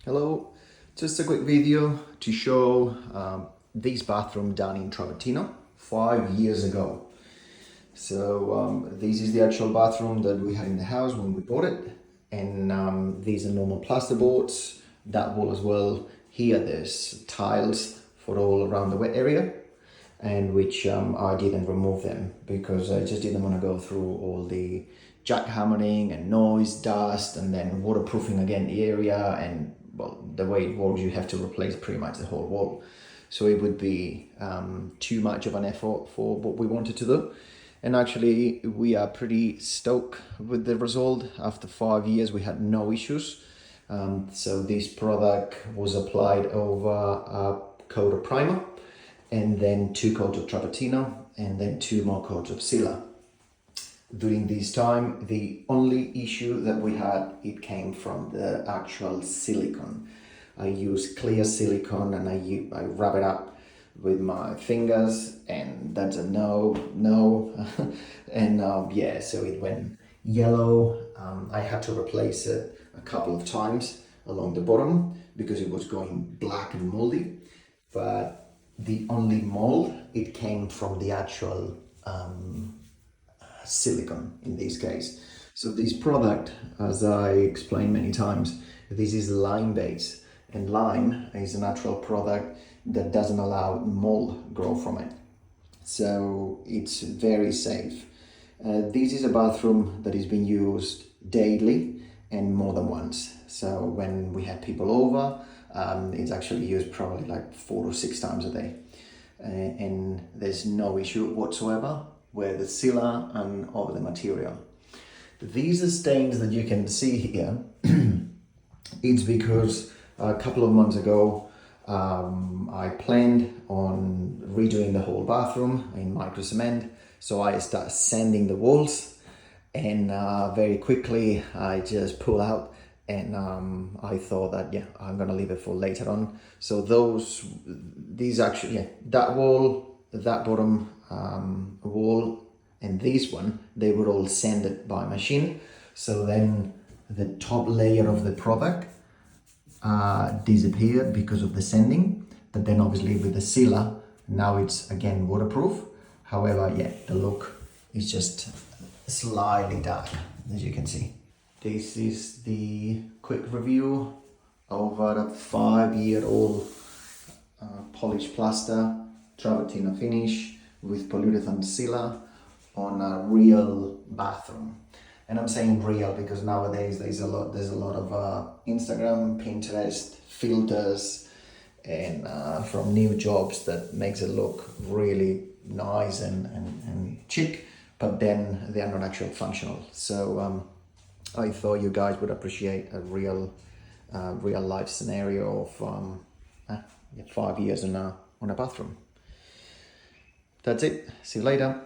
Hello, just a quick video to show this bathroom done in Travertino 5 years ago. So this is the actual bathroom that we had in the house when we bought it, and these are normal plaster boards. That wall as well. Here there's tiles for all around the wet area, and which I didn't remove them because I just didn't want to go through all the jackhammering and noise, dust, and then waterproofing again the area. And well, the way it works, you have to replace pretty much the whole wall. So it would be too much of an effort for what we wanted to do. And actually, we are pretty stoked with the result. After 5 years, we had no issues. So this product was applied over a coat of primer, and then 2 coats of Travertino, and then 2 more coats of sealer. During this time, the only issue that we had, it came from the actual silicone. I use clear silicone and I wrap it up with my fingers, and that's a no. And yeah, so it went yellow. I had to replace it a couple of times along the bottom because it was going black and moldy. But the only mold, it came from the actual silicone in this case. So this product, as I explained many times, this is lime based, and lime is a natural product that doesn't allow mold grow from it. So it's very safe. This is a bathroom that is being used daily and more than once. So when we have people over, it's actually used probably like 4 or 6 times a day. And there's no issue whatsoever with the sealer and over the material. These are stains that you can see here. It's because a couple of months ago, I planned on redoing the whole bathroom in micro cement. So I started sanding the walls, and very quickly I just pull out, and I thought that, yeah, I'm gonna leave it for later on. So these actually, yeah, that wall, that bottom wall, and this one, they were all sanded by machine. So then the top layer of the product disappeared because of the sanding. But then obviously with the sealer, now it's again waterproof. However, yeah, the look is just slightly dark, as you can see. This is the quick review over a 5-year-old polished plaster Travertino finish with polyurethane sealer on a real bathroom. And I'm saying real because nowadays there's a lot of Instagram, Pinterest filters, and from new jobs that makes it look really nice and chic, but then they are not actually functional. So I thought you guys would appreciate a real life scenario of 5 years on a bathroom. That's it. See you later.